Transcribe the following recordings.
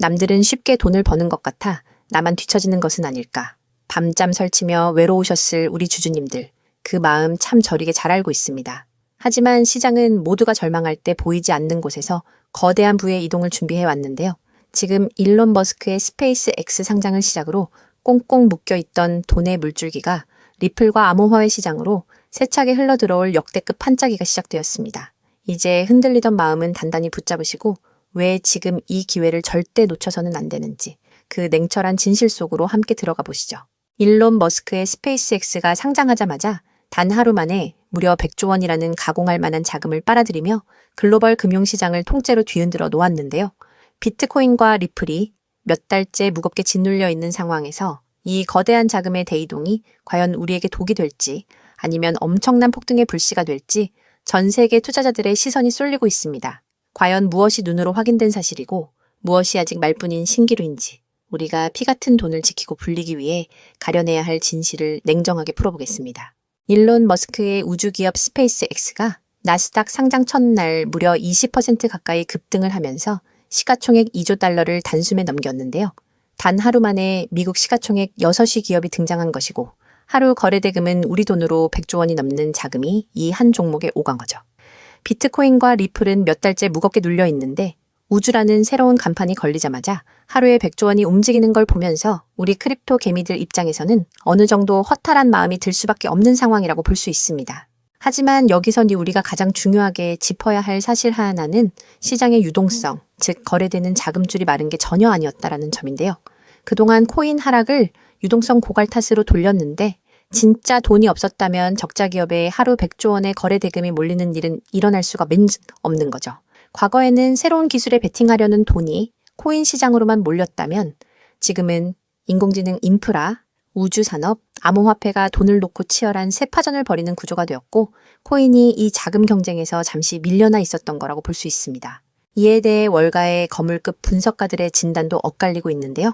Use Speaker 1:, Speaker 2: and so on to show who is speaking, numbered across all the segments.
Speaker 1: 남들은 쉽게 돈을 버는 것 같아 나만 뒤처지는 것은 아닐까. 밤잠 설치며 외로우셨을 우리 주주님들, 그 마음 참 저리게 잘 알고 있습니다. 하지만 시장은 모두가 절망할 때 보이지 않는 곳에서 거대한 부의 이동을 준비해 왔는데요. 지금 일론 머스크의 스페이스 X 상장을 시작으로 꽁꽁 묶여있던 돈의 물줄기가 리플과 암호화폐 시장으로 세차게 흘러들어올 역대급 판짜기가 시작되었습니다. 이제 흔들리던 마음은 단단히 붙잡으시고 왜 지금 이 기회를 절대 놓쳐서는 안 되는지 그 냉철한 진실 속으로 함께 들어가 보시죠. 일론 머스크의 스페이스X가 상장하자마자 단 하루 만에 무려 100조 원이라는 가공할 만한 자금을 빨아들이며 글로벌 금융시장을 통째로 뒤흔들어 놓았는데요. 비트코인과 리플이 몇 달째 무겁게 짓눌려 있는 상황에서 이 거대한 자금의 대이동이 과연 우리에게 독이 될지 아니면 엄청난 폭등의 불씨가 될지 전 세계 투자자들의 시선이 쏠리고 있습니다. 과연 무엇이 눈으로 확인된 사실이고 무엇이 아직 말뿐인 신기루인지 우리가 피 같은 돈을 지키고 불리기 위해 가려내야 할 진실을 냉정하게 풀어보겠습니다. 일론 머스크의 우주기업 스페이스X가 나스닥 상장 첫날 무려 20% 가까이 급등을 하면서 시가총액 2조 달러를 단숨에 넘겼는데요. 단 하루 만에 미국 시가총액 6시 기업이 등장한 것이고 하루 거래대금은 우리 돈으로 100조 원이 넘는 자금이 이 한 종목에 오간 거죠. 비트코인과 리플은 몇 달째 무겁게 눌려 있는데 우주라는 새로운 간판이 걸리자마자 하루에 100조 원이 움직이는 걸 보면서 우리 크립토 개미들 입장에서는 어느 정도 허탈한 마음이 들 수밖에 없는 상황이라고 볼 수 있습니다. 하지만 여기서 우리가 가장 중요하게 짚어야 할 사실 하나는 시장의 유동성, 즉 거래되는 자금줄이 마른 게 전혀 아니었다라는 점인데요. 그동안 코인 하락을 유동성 고갈 탓으로 돌렸는데 진짜 돈이 없었다면 적자 기업에 하루 100조 원의 거래 대금이 몰리는 일은 일어날 수가 없는 거죠. 과거에는 새로운 기술에 베팅하려는 돈이 코인 시장으로만 몰렸다면 지금은 인공지능 인프라, 우주산업, 암호화폐가 돈을 놓고 치열한 세파전을 벌이는 구조가 되었고 코인이 이 자금 경쟁에서 잠시 밀려나 있었던 거라고 볼 수 있습니다. 이에 대해 월가의 거물급 분석가들의 진단도 엇갈리고 있는데요.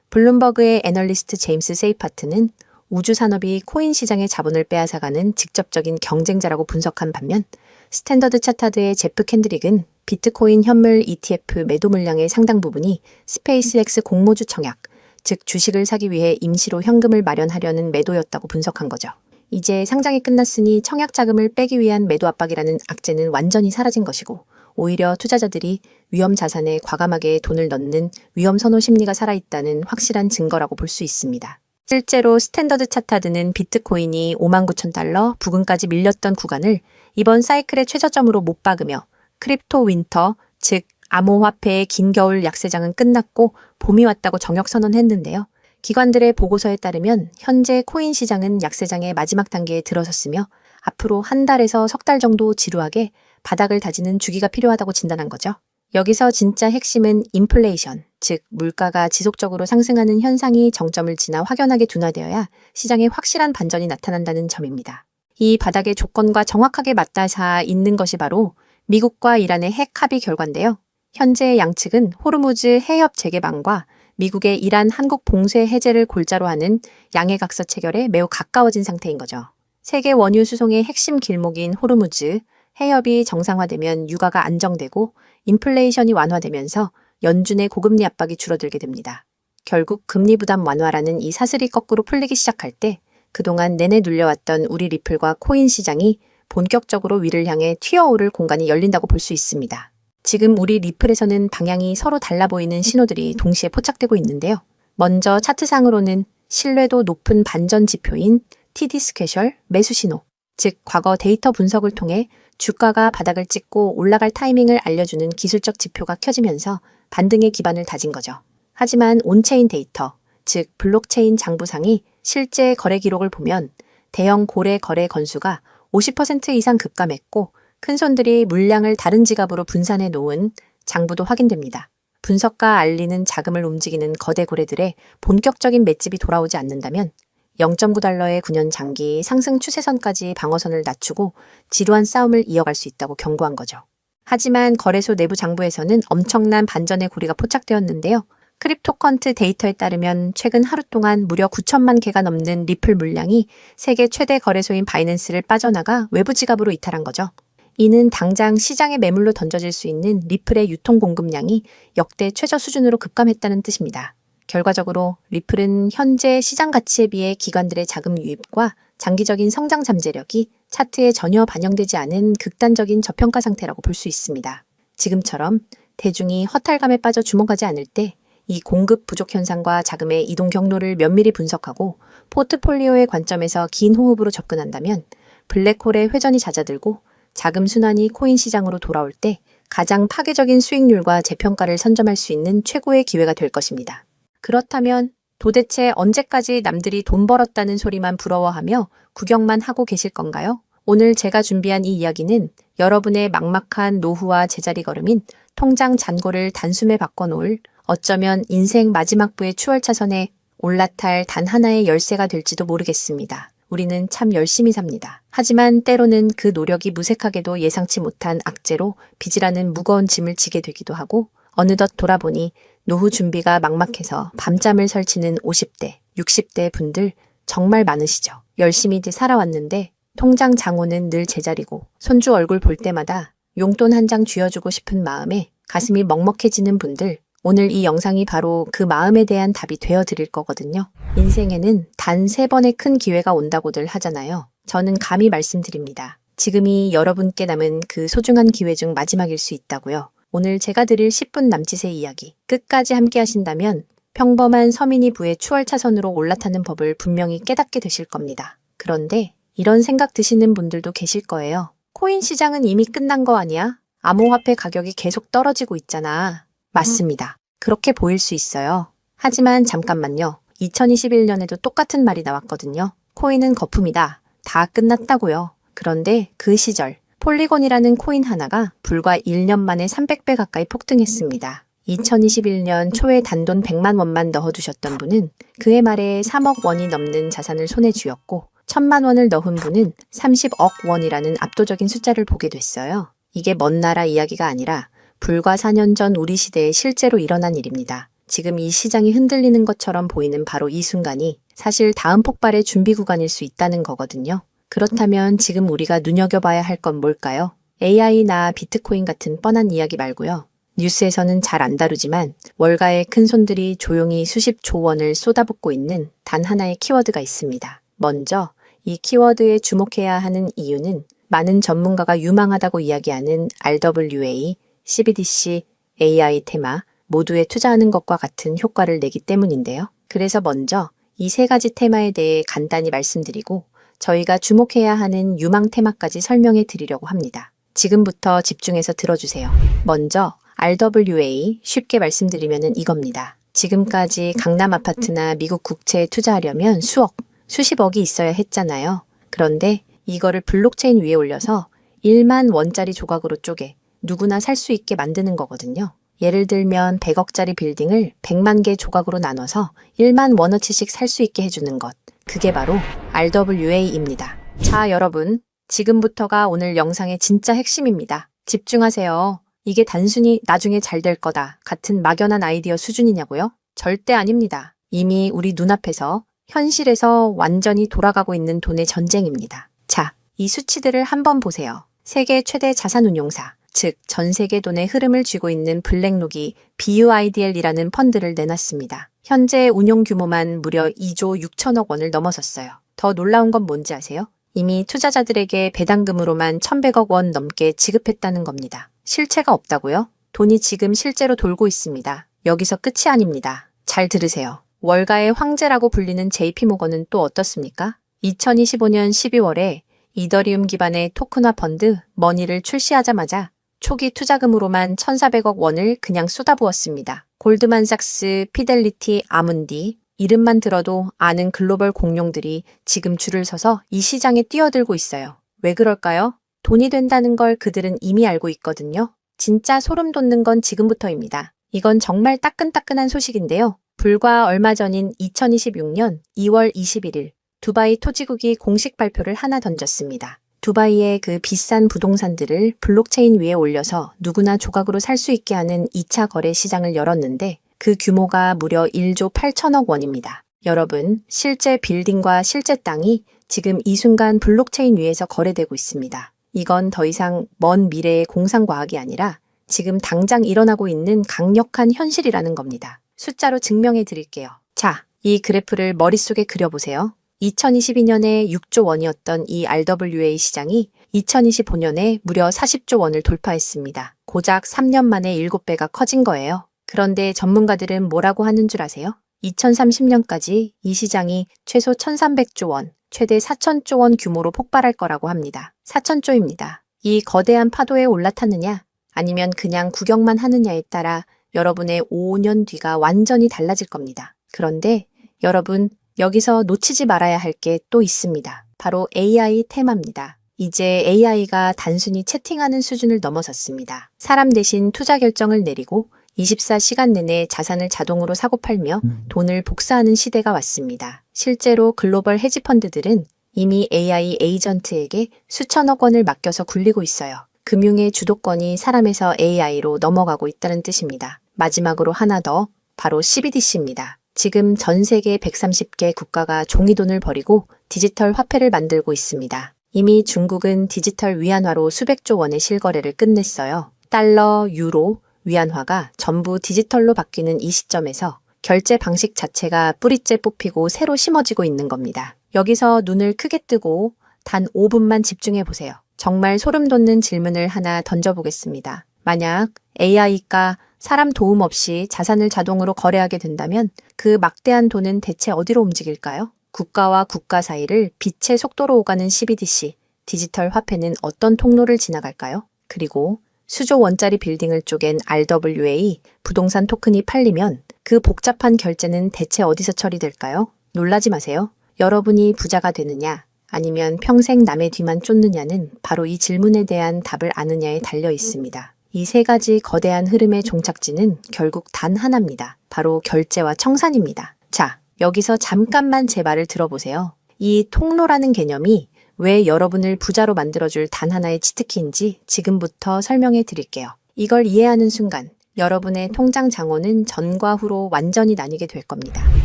Speaker 1: 블룸버그의 애널리스트 제임스 세이파트는 우주산업이 코인 시장의 자본을 빼앗아가는 직접적인 경쟁자라고 분석한 반면 스탠더드 차타드의 제프 캔드릭은 비트코인 현물 ETF 매도 물량의 상당 부분이 스페이스X 공모주 청약, 즉 주식을 사기 위해 임시로 현금을 마련하려는 매도였다고 분석한 거죠. 이제 상장이 끝났으니 청약 자금을 빼기 위한 매도 압박이라는 악재는 완전히 사라진 것이고 오히려 투자자들이 위험 자산에 과감하게 돈을 넣는 위험 선호 심리가 살아있다는 확실한 증거라고 볼 수 있습니다. 실제로 스탠더드 차타드는 비트코인이 59,000달러 부근까지 밀렸던 구간을 이번 사이클의 최저점으로 못 박으며 크립토 윈터, 즉 암호화폐의 긴 겨울 약세장은 끝났고 봄이 왔다고 정역 선언했는데요. 기관들의 보고서에 따르면 현재 코인 시장은 약세장의 마지막 단계에 들어섰으며 앞으로 한 달에서 석 달 정도 지루하게 바닥을 다지는 주기가 필요하다고 진단한 거죠. 여기서 진짜 핵심은 인플레이션, 즉 물가가 지속적으로 상승하는 현상이 정점을 지나 확연하게 둔화되어야 시장에 확실한 반전이 나타난다는 점입니다. 이 바닥의 조건과 정확하게 맞닿아 있는 것이 바로 미국과 이란의 핵 합의 결과인데요. 현재 양측은 호르무즈 해협 재개방과 미국의 이란 한국 봉쇄 해제를 골자로 하는 양해각서 체결에 매우 가까워진 상태인 거죠. 세계 원유 수송의 핵심 길목인 호르무즈 해협이 정상화되면 유가가 안정되고 인플레이션이 완화되면서 연준의 고금리 압박이 줄어들게 됩니다. 결국 금리 부담 완화라는 이 사슬이 거꾸로 풀리기 시작할 때 그동안 내내 눌려왔던 우리 리플과 코인 시장이 본격적으로 위를 향해 튀어오를 공간이 열린다고 볼 수 있습니다. 지금 우리 리플에서는 방향이 서로 달라 보이는 신호들이 동시에 포착되고 있는데요. 먼저 차트상으로는 신뢰도 높은 반전 지표인 TD 스퀘셜 매수 신호, 즉 과거 데이터 분석을 통해 주가가 바닥을 찍고 올라갈 타이밍을 알려주는 기술적 지표가 켜지면서 반등의 기반을 다진 거죠. 하지만 온체인 데이터, 즉 블록체인 장부상이 실제 거래 기록을 보면 대형 고래 거래 건수가 50% 이상 급감했고 큰손들이 물량을 다른 지갑으로 분산해 놓은 장부도 확인됩니다. 분석가 알리는 자금을 움직이는 거대 고래들의 본격적인 맷집이 돌아오지 않는다면 0.9달러의 9년 장기 상승 추세선까지 방어선을 낮추고 지루한 싸움을 이어갈 수 있다고 경고한 거죠. 하지만 거래소 내부 장부에서는 엄청난 반전의 고리가 포착되었는데요. 크립토컨트 데이터에 따르면 최근 하루 동안 무려 9천만 개가 넘는 리플 물량이 세계 최대 거래소인 바이낸스를 빠져나가 외부 지갑으로 이탈한 거죠. 이는 당장 시장에 매물로 던져질 수 있는 리플의 유통 공급량이 역대 최저 수준으로 급감했다는 뜻입니다. 결과적으로 리플은 현재 시장 가치에 비해 기관들의 자금 유입과 장기적인 성장 잠재력이 차트에 전혀 반영되지 않은 극단적인 저평가 상태라고 볼 수 있습니다. 지금처럼 대중이 허탈감에 빠져 주목하지 않을 때 이 공급 부족 현상과 자금의 이동 경로를 면밀히 분석하고 포트폴리오의 관점에서 긴 호흡으로 접근한다면 블랙홀의 회전이 잦아들고 자금 순환이 코인 시장으로 돌아올 때 가장 파괴적인 수익률과 재평가를 선점할 수 있는 최고의 기회가 될 것입니다. 그렇다면 도대체 언제까지 남들이 돈 벌었다는 소리만 부러워하며 구경만 하고 계실 건가요? 오늘 제가 준비한 이 이야기는 여러분의 막막한 노후와 제자리 걸음인 통장 잔고를 단숨에 바꿔놓을 어쩌면 인생 마지막부의 추월차선에 올라탈 단 하나의 열쇠가 될지도 모르겠습니다. 우리는 참 열심히 삽니다. 하지만 때로는 그 노력이 무색하게도 예상치 못한 악재로 빚이라는 무거운 짐을 지게 되기도 하고 어느덧 돌아보니 노후 준비가 막막해서 밤잠을 설치는 50대, 60대 분들 정말 많으시죠. 열심히들 살아왔는데 통장 잔고는 늘 제자리고 손주 얼굴 볼 때마다 용돈 한 장 쥐어주고 싶은 마음에 가슴이 먹먹해지는 분들, 오늘 이 영상이 바로 그 마음에 대한 답이 되어드릴 거거든요. 인생에는 단 3번의 큰 기회가 온다고들 하잖아요. 저는 감히 말씀드립니다. 지금이 여러분께 남은 그 소중한 기회 중 마지막일 수 있다고요. 오늘 제가 드릴 10분 남짓의 이야기, 끝까지 함께 하신다면 평범한 서민이 부의 추월차선으로 올라타는 법을 분명히 깨닫게 되실 겁니다. 그런데 이런 생각 드시는 분들도 계실 거예요. 코인 시장은 이미 끝난 거 아니야? 암호화폐 가격이 계속 떨어지고 있잖아. 맞습니다. 그렇게 보일 수 있어요. 하지만 잠깐만요. 2021년에도 똑같은 말이 나왔거든요. 코인은 거품이다. 다 끝났다고요. 그런데 그 시절 폴리곤이라는 코인 하나가 불과 1년 만에 300배 가까이 폭등했습니다. 2021년 초에 단돈 100만 원만 넣어두셨던 분은 그해 말에 3억 원이 넘는 자산을 손에 쥐었고 1000만 원을 넣은 분은 30억 원이라는 압도적인 숫자를 보게 됐어요. 이게 먼 나라 이야기가 아니라 불과 4년 전 우리 시대에 실제로 일어난 일입니다. 지금 이 시장이 흔들리는 것처럼 보이는 바로 이 순간이 사실 다음 폭발의 준비 구간일 수 있다는 거거든요. 그렇다면 지금 우리가 눈여겨봐야 할 건 뭘까요? AI나 비트코인 같은 뻔한 이야기 말고요. 뉴스에서는 잘 안 다루지만 월가의 큰 손들이 조용히 수십 조 원을 쏟아붓고 있는 단 하나의 키워드가 있습니다. 먼저 이 키워드에 주목해야 하는 이유는 많은 전문가가 유망하다고 이야기하는 RWA, CBDC, AI 테마 모두에 투자하는 것과 같은 효과를 내기 때문인데요. 그래서 먼저 이 3가지 테마에 대해 간단히 말씀드리고 저희가 주목해야 하는 유망 테마까지 설명해 드리려고 합니다. 지금부터 집중해서 들어주세요. 먼저 RWA 쉽게 말씀드리면 이겁니다. 지금까지 강남 아파트나 미국 국채에 투자하려면 수억, 수십억이 있어야 했잖아요. 그런데 이거를 블록체인 위에 올려서 1만 원짜리 조각으로 쪼개 누구나 살 수 있게 만드는 거거든요. 예를 들면 100억짜리 빌딩을 100만 개 조각으로 나눠서 1만 원어치씩 살 수 있게 해주는 것. 그게 바로 RWA입니다. 자, 여러분. 지금부터가 오늘 영상의 진짜 핵심입니다. 집중하세요. 이게 단순히 나중에 잘 될 거다 같은 막연한 아이디어 수준이냐고요? 절대 아닙니다. 이미 우리 눈앞에서 현실에서 완전히 돌아가고 있는 돈의 전쟁입니다. 자, 이 수치들을 한번 보세요. 세계 최대 자산운용사, 즉 전 세계 돈의 흐름을 쥐고 있는 블랙록이 BUIDL이라는 펀드를 내놨습니다. 현재 운용 규모만 무려 2조 6천억 원을 넘어섰어요. 더 놀라운 건 뭔지 아세요? 이미 투자자들에게 배당금으로만 1,100억 원 넘게 지급했다는 겁니다. 실체가 없다고요? 돈이 지금 실제로 돌고 있습니다. 여기서 끝이 아닙니다. 잘 들으세요. 월가의 황제라고 불리는 JP모건은 또 어떻습니까? 2025년 12월에 이더리움 기반의 토큰화 펀드 머니를 출시하자마자 초기 투자금으로만 1,400억 원을 그냥 쏟아부었습니다. 골드만삭스, 피델리티, 아문디, 이름만 들어도 아는 글로벌 공룡들이 지금 줄을 서서 이 시장에 뛰어들고 있어요. 왜 그럴까요? 돈이 된다는 걸 그들은 이미 알고 있거든요. 진짜 소름 돋는 건 지금부터입니다. 이건 정말 따끈따끈한 소식인데요. 불과 얼마 전인 2026년 2월 21일 두바이 토지국이 공식 발표를 하나 던졌습니다. 두바이의 그 비싼 부동산들을 블록체인 위에 올려서 누구나 조각으로 살 수 있게 하는 2차 거래 시장을 열었는데 그 규모가 무려 1조 8천억 원입니다. 여러분, 실제 빌딩과 실제 땅이 지금 이 순간 블록체인 위에서 거래되고 있습니다. 이건 더 이상 먼 미래의 공상과학이 아니라 지금 당장 일어나고 있는 강력한 현실이라는 겁니다. 숫자로 증명해 드릴게요. 자, 이 그래프를 머릿속에 그려보세요. 2022년에 6조 원이었던 이 RWA 시장이 2025년에 무려 40조 원을 돌파했습니다. 고작 3년 만에 7배가 커진 거예요. 그런데 전문가들은 뭐라고 하는 줄 아세요? 2030년까지 이 시장이 최소 1300조 원, 최대 4000조 원 규모로 폭발할 거라고 합니다. 4000조입니다. 이 거대한 파도에 올라탔느냐, 아니면 그냥 구경만 하느냐에 따라 여러분의 5년 뒤가 완전히 달라질 겁니다. 그런데 여러분, 여기서 놓치지 말아야 할 게 또 있습니다. 바로 AI 테마입니다. 이제 AI가 단순히 채팅하는 수준을 넘어섰습니다. 사람 대신 투자 결정을 내리고 24시간 내내 자산을 자동으로 사고팔며 돈을 복사하는 시대가 왔습니다. 실제로 글로벌 헤지펀드들은 이미 AI 에이전트에게 수천억 원을 맡겨서 굴리고 있어요. 금융의 주도권이 사람에서 AI로 넘어가고 있다는 뜻입니다. 마지막으로 하나 더, 바로 CBDC입니다. 지금 전 세계 130개 국가가 종이돈을 버리고 디지털 화폐를 만들고 있습니다. 이미 중국은 디지털 위안화로 수백조 원의 실거래를 끝냈어요. 달러, 유로, 위안화가 전부 디지털로 바뀌는 이 시점에서 결제 방식 자체가 뿌리째 뽑히고 새로 심어지고 있는 겁니다. 여기서 눈을 크게 뜨고 단 5분만 집중해 보세요. 정말 소름 돋는 질문을 하나 던져보겠습니다. 만약 AI가 사람 도움 없이 자산을 자동으로 거래하게 된다면 그 막대한 돈은 대체 어디로 움직일까요? 국가와 국가 사이를 빛의 속도로 오가는 CBDC, 디지털 화폐는 어떤 통로를 지나갈까요? 그리고 수조 원짜리 빌딩을 쪼갠 RWA, 부동산 토큰이 팔리면 그 복잡한 결제는 대체 어디서 처리될까요? 놀라지 마세요. 여러분이 부자가 되느냐, 아니면 평생 남의 뒤만 쫓느냐는 바로 이 질문에 대한 답을 아느냐에 달려 있습니다. 이 세 가지 거대한 흐름의 종착지는 결국 단 하나입니다. 바로 결제와 청산입니다. 자, 여기서 잠깐만 제 말을 들어보세요. 이 통로라는 개념이 왜 여러분을 부자로 만들어줄 단 하나의 치트키인지 지금부터 설명해 드릴게요. 이걸 이해하는 순간 여러분의 통장 장원은 전과 후로 완전히 나뉘게 될 겁니다.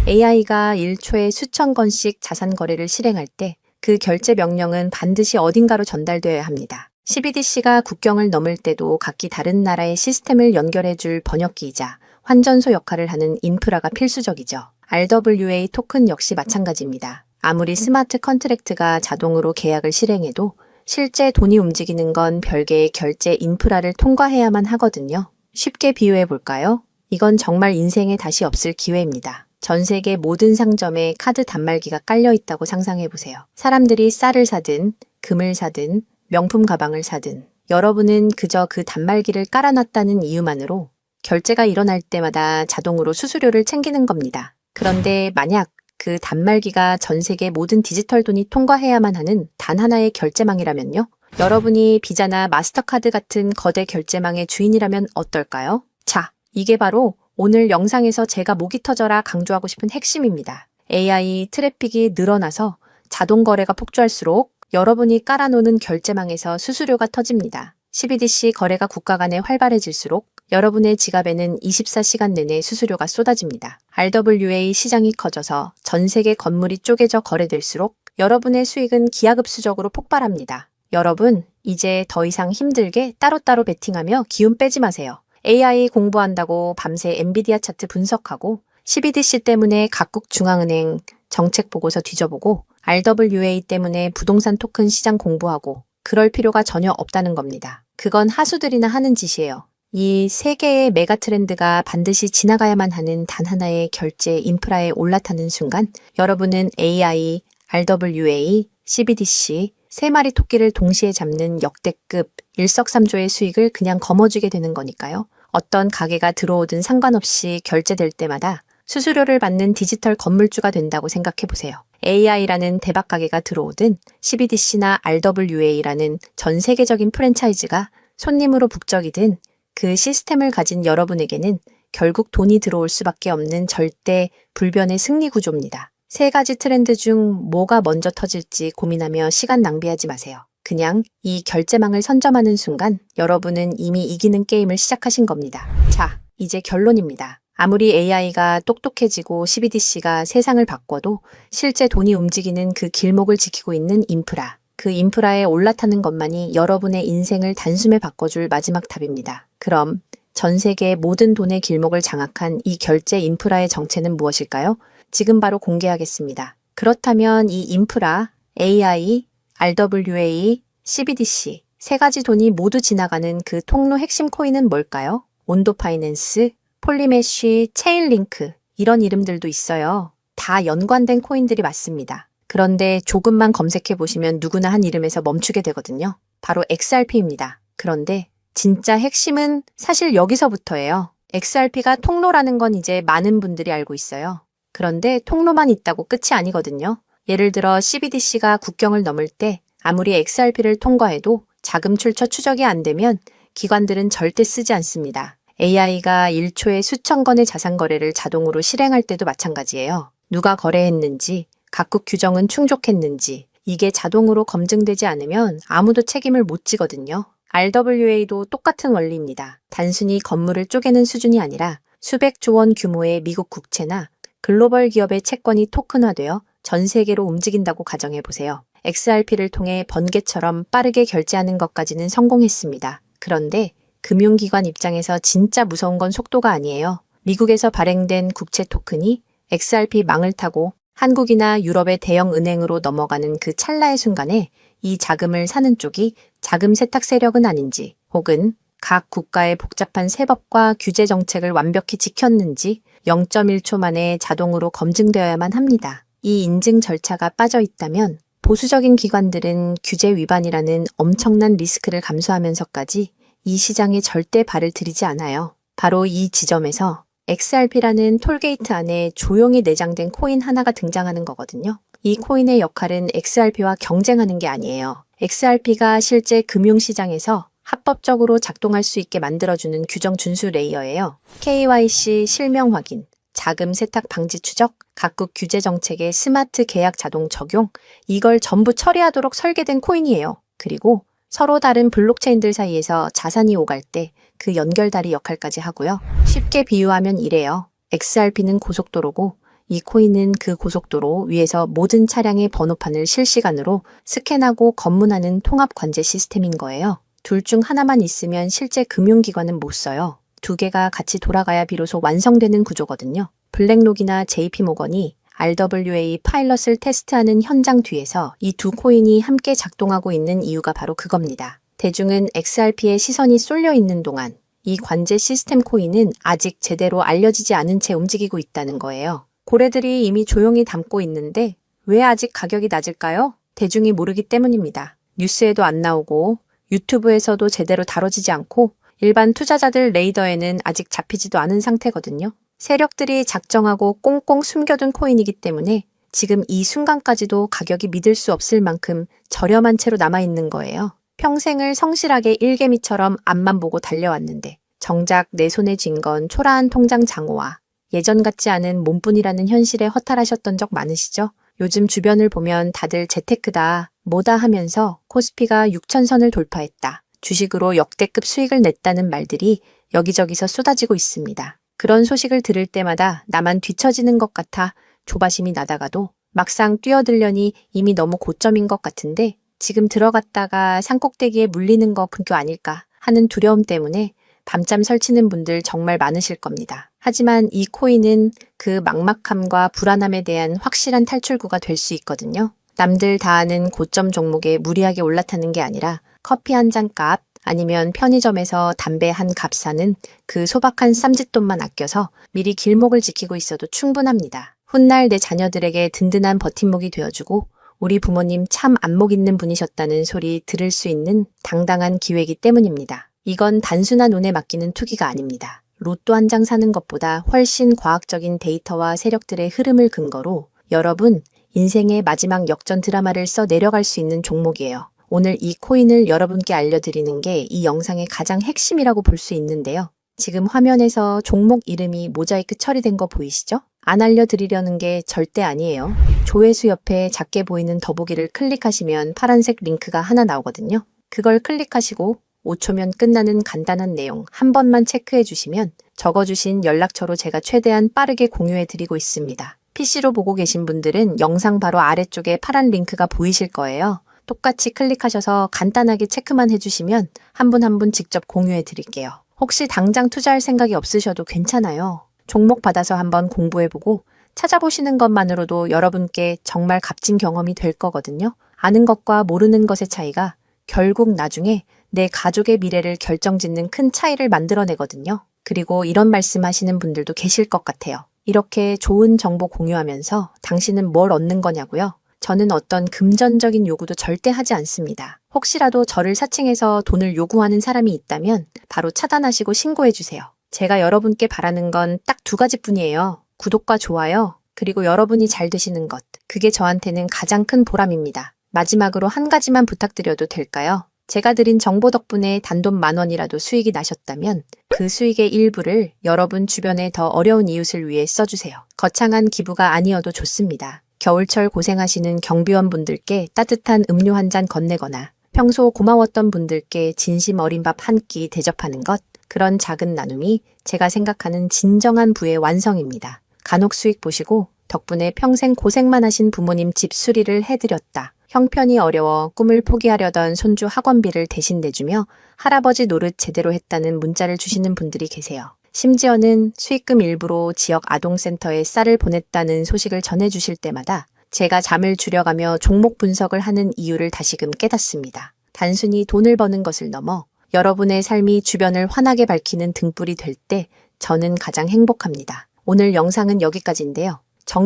Speaker 1: AI가 1초에 수천 건씩 자산 거래를 실행할 때 그 결제 명령은 반드시 어딘가로 전달되어야 합니다. CBDC가 국경을 넘을 때도 각기 다른 나라의 시스템을 연결해줄 번역기이자 환전소 역할을 하는 인프라가 필수적이죠. RWA 토큰 역시 마찬가지입니다. 아무리 스마트 컨트랙트가 자동으로 계약을 실행해도 실제 돈이 움직이는 건 별개의 결제 인프라를 통과해야만 하거든요. 쉽게 비유해 볼까요? 이건 정말 인생에 다시 없을 기회입니다. 전 세계 모든 상점에 카드 단말기가 깔려 있다고 상상해 보세요. 사람들이 쌀을 사든, 금을 사든, 명품 가방을 사든, 여러분은 그저 그 단말기를 깔아놨다는 이유만으로 결제가 일어날 때마다 자동으로 수수료를 챙기는 겁니다. 그런데 만약 그 단말기가 전 세계 모든 디지털 돈이 통과해야만 하는 단 하나의 결제망이라면요? 여러분이 비자나 마스터카드 같은 거대 결제망의 주인이라면 어떨까요? 자, 이게 바로 오늘 영상에서 제가 목이 터져라 강조하고 싶은 핵심입니다. AI 트래픽이 늘어나서 자동 거래가 폭주할수록 여러분이 깔아놓는 결제망에서 수수료가 터집니다. CBDC 거래가 국가 간에 활발해질수록 여러분의 지갑에는 24시간 내내 수수료가 쏟아집니다. RWA 시장이 커져서 전 세계 건물이 쪼개져 거래될수록 여러분의 수익은 기하급수적으로 폭발합니다. 여러분, 이제 더 이상 힘들게 따로따로 베팅하며 기운 빼지 마세요. AI 공부한다고 밤새 엔비디아 차트 분석하고 CBDC 때문에 각국 중앙은행 정책 보고서 뒤져보고 RWA 때문에 부동산 토큰 시장 공부하고 그럴 필요가 전혀 없다는 겁니다. 그건 하수들이나 하는 짓이에요. 이 세 개의 메가 트렌드가 반드시 지나가야만 하는 단 하나의 결제 인프라에 올라타는 순간 여러분은 AI, RWA, CBDC 세 마리 토끼를 동시에 잡는 역대급 일석삼조의 수익을 그냥 거머쥐게 되는 거니까요. 어떤 가게가 들어오든 상관없이 결제될 때마다 수수료를 받는 디지털 건물주가 된다고 생각해 보세요. AI라는 대박 가게가 들어오든 CBDC나 RWA라는 전 세계적인 프랜차이즈가 손님으로 북적이든 그 시스템을 가진 여러분에게는 결국 돈이 들어올 수밖에 없는 절대 불변의 승리 구조입니다. 세 가지 트렌드 중 뭐가 먼저 터질지 고민하며 시간 낭비하지 마세요. 그냥 이 결제망을 선점하는 순간 여러분은 이미 이기는 게임을 시작하신 겁니다. 자, 이제 결론입니다. 아무리 AI가 똑똑해지고 CBDC가 세상을 바꿔도 실제 돈이 움직이는 그 길목을 지키고 있는 인프라, 그 인프라에 올라타는 것만이 여러분의 인생을 단숨에 바꿔줄 마지막 탑입니다. 그럼 전 세계 모든 돈의 길목을 장악한 이 결제 인프라의 정체는 무엇일까요? 지금 바로 공개하겠습니다. 그렇다면 이 인프라, AI, RWA, CBDC 세 가지 돈이 모두 지나가는 그 통로 핵심 코인은 뭘까요? 온도 파이낸스, 폴리메쉬, 체인링크 이런 이름들도 있어요. 다 연관된 코인들이 맞습니다. 그런데 조금만 검색해 보시면 누구나 한 이름에서 멈추게 되거든요. 바로 XRP입니다. 그런데 진짜 핵심은 사실 여기서부터예요. XRP가 통로라는 건 이제 많은 분들이 알고 있어요. 그런데 통로만 있다고 끝이 아니거든요. 예를 들어 CBDC가 국경을 넘을 때 아무리 XRP를 통과해도 자금 출처 추적이 안 되면 기관들은 절대 쓰지 않습니다. AI가 1초에 수천 건의 자산 거래를 자동으로 실행할 때도 마찬가지예요. 누가 거래했는지, 각국 규정은 충족했는지 이게 자동으로 검증되지 않으면 아무도 책임을 못 지거든요. RWA도 똑같은 원리입니다. 단순히 건물을 쪼개는 수준이 아니라 수백조 원 규모의 미국 국채나 글로벌 기업의 채권이 토큰화되어 전 세계로 움직인다고 가정해보세요. XRP를 통해 번개처럼 빠르게 결제하는 것까지는 성공했습니다. 그런데 금융기관 입장에서 진짜 무서운 건 속도가 아니에요. 미국에서 발행된 국채 토큰이 XRP 망을 타고 한국이나 유럽의 대형 은행으로 넘어가는 그 찰나의 순간에 이 자금을 사는 쪽이 자금 세탁 세력은 아닌지 혹은 각 국가의 복잡한 세법과 규제 정책을 완벽히 지켰는지 0.1초 만에 자동으로 검증되어야만 합니다. 이 인증 절차가 빠져 있다면 보수적인 기관들은 규제 위반이라는 엄청난 리스크를 감수하면서까지 이 시장에 절대 발을 들이지 않아요. 바로 이 지점에서 XRP라는 톨게이트 안에 조용히 내장된 코인 하나가 등장하는 거거든요. 이 코인의 역할은 XRP와 경쟁하는 게 아니에요. XRP가 실제 금융시장에서 합법적으로 작동할 수 있게 만들어주는 규정 준수 레이어예요. KYC 실명 확인, 자금 세탁 방지 추적, 각국 규제 정책의 스마트 계약 자동 적용, 이걸 전부 처리하도록 설계된 코인이에요. 그리고 서로 다른 블록체인들 사이에서 자산이 오갈 때 그 연결다리 역할까지 하고요. 쉽게 비유하면 이래요. XRP는 고속도로고 이 코인은 그 고속도로 위에서 모든 차량의 번호판을 실시간으로 스캔하고 검문하는 통합 관제 시스템인 거예요. 둘 중 하나만 있으면 실제 금융기관은 못 써요. 두 개가 같이 돌아가야 비로소 완성되는 구조거든요. 블랙록이나 JP모건이 RWA 파일럿을 테스트하는 현장 뒤에서 이 두 코인이 함께 작동하고 있는 이유가 바로 그겁니다. 대중은 XRP에 시선이 쏠려 있는 동안 이 관제 시스템 코인은 아직 제대로 알려지지 않은 채 움직이고 있다는 거예요. 고래들이 이미 조용히 담고 있는데 왜 아직 가격이 낮을까요? 대중이 모르기 때문입니다. 뉴스에도 안 나오고 유튜브에서도 제대로 다뤄지지 않고 일반 투자자들 레이더에는 아직 잡히지도 않은 상태거든요. 세력들이 작정하고 꽁꽁 숨겨둔 코인이기 때문에 지금 이 순간까지도 가격이 믿을 수 없을 만큼 저렴한 채로 남아있는 거예요. 평생을 성실하게 일개미처럼 앞만 보고 달려왔는데 정작 내 손에 쥔 건 초라한 통장 잔고와 예전 같지 않은 몸뿐이라는 현실에 허탈하셨던 적 많으시죠? 요즘 주변을 보면 다들 재테크다, 뭐다 하면서 코스피가 6,000선을 돌파했다, 주식으로 역대급 수익을 냈다는 말들이 여기저기서 쏟아지고 있습니다. 그런 소식을 들을 때마다 나만 뒤처지는 것 같아 조바심이 나다가도 막상 뛰어들려니 이미 너무 고점인 것 같은데 지금 들어갔다가 산꼭대기에 물리는 거 근교 아닐까 하는 두려움 때문에 밤잠 설치는 분들 정말 많으실 겁니다. 하지만 이 코인은 그 막막함과 불안함에 대한 확실한 탈출구가 될 수 있거든요. 남들 다 아는 고점 종목에 무리하게 올라타는 게 아니라 커피 한 잔 값 아니면 편의점에서 담배 한 값 사는 그 소박한 쌈짓돈만 아껴서 미리 길목을 지키고 있어도 충분합니다. 훗날 내 자녀들에게 든든한 버팀목이 되어주고 우리 부모님 참 안목 있는 분이셨다는 소리 들을 수 있는 당당한 기회이기 때문입니다. 이건 단순한 운에 맡기는 투기가 아닙니다. 로또 한 장 사는 것보다 훨씬 과학적인 데이터와 세력들의 흐름을 근거로 여러분 인생의 마지막 역전 드라마를 써 내려갈 수 있는 종목이에요. 오늘 이 코인을 여러분께 알려드리는 게 이 영상의 가장 핵심이라고 볼 수 있는데요. 지금 화면에서 종목 이름이 모자이크 처리된 거 보이시죠? 안 알려드리려는 게 절대 아니에요. 조회수 옆에 작게 보이는 더보기를 클릭하시면 파란색 링크가 하나 나오거든요. 그걸 클릭하시고 5초면 끝나는 간단한 내용 한 번만 체크해 주시면 적어주신 연락처로 제가 최대한 빠르게 공유해 드리고 있습니다. PC로 보고 계신 분들은 영상 바로 아래쪽에 파란 링크가 보이실 거예요. 똑같이 클릭하셔서 간단하게 체크만 해주시면 한 분 한 분 직접 공유해 드릴게요. 혹시 당장 투자할 생각이 없으셔도 괜찮아요. 종목 받아서 한번 공부해보고 찾아보시는 것만으로도 여러분께 정말 값진 경험이 될 거거든요. 아는 것과 모르는 것의 차이가 결국 나중에 내 가족의 미래를 결정짓는 큰 차이를 만들어내거든요. 그리고 이런 말씀하시는 분들도 계실 것 같아요. 이렇게 좋은 정보 공유하면서 당신은 뭘 얻는 거냐고요? 저는 어떤 금전적인 요구도 절대 하지 않습니다. 혹시라도 저를 사칭해서 돈을 요구하는 사람이 있다면 바로 차단하시고 신고해 주세요. 제가 여러분께 바라는 건 딱 두 가지뿐이에요. 구독과 좋아요, 그리고 여러분이 잘 되시는 것. 그게 저한테는 가장 큰 보람입니다. 마지막으로 한 가지만 부탁드려도 될까요? 제가 드린 정보 덕분에 단돈 10,000원이라도 수익이 나셨다면 그 수익의 일부를 여러분 주변의 더 어려운 이웃을 위해 써주세요. 거창한 기부가 아니어도 좋습니다. 겨울철 고생하시는 경비원분들께 따뜻한 음료 한 잔 건네거나 평소 고마웠던 분들께 진심 어린 밥 한 끼 대접하는 것, 그런 작은 나눔이 제가 생각하는 진정한 부의 완성입니다. 간혹 수익 보시고 덕분에 평생 고생만 하신 부모님 집 수리를 해드렸다. 형편이 어려워 꿈을 포기하려던 손주 학원비를 대신 내주며 할아버지 노릇 제대로 했다는 문자를 주시는 분들이 계세요. 심지어는 수익금 일부로 지역 아동센터에 쌀을 보냈다는 소식을 전해주실 때마다 제가 잠을 줄여가며 종목 분석을 하는 이유를 다시금 깨닫습니다. 단순히 돈을 버는 것을 넘어 여러분의 삶이 주변을 환하게 밝히는 등불이 될 때 저는 가장 행복합니다. 오늘 영상은 여기까지인데요.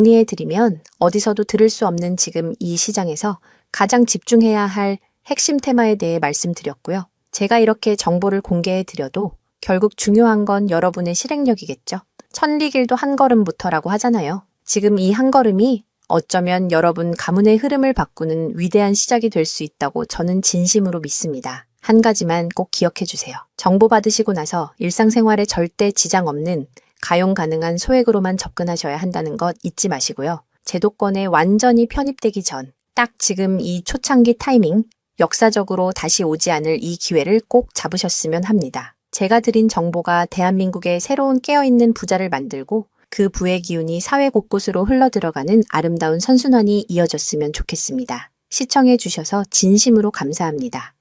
Speaker 1: 정리해드리면 어디서도 들을 수 없는 지금 이 시장에서 가장 집중해야 할 핵심 테마에 대해 말씀드렸고요. 제가 이렇게 정보를 공개해드려도 결국 중요한 건 여러분의 실행력이겠죠. 천리길도 한 걸음부터라고 하잖아요. 지금 이 한 걸음이 어쩌면 여러분 가문의 흐름을 바꾸는 위대한 시작이 될 수 있다고 저는 진심으로 믿습니다. 한 가지만 꼭 기억해 주세요. 정보 받으시고 나서 일상생활에 절대 지장 없는 가용 가능한 소액으로만 접근하셔야 한다는 것 잊지 마시고요. 제도권에 완전히 편입되기 전, 딱 지금 이 초창기 타이밍, 역사적으로 다시 오지 않을 이 기회를 꼭 잡으셨으면 합니다. 제가 드린 정보가 대한민국의 새로운 깨어있는 부자를 만들고 그 부의 기운이 사회 곳곳으로 흘러들어가는 아름다운 선순환이 이어졌으면 좋겠습니다. 시청해 주셔서 진심으로 감사합니다.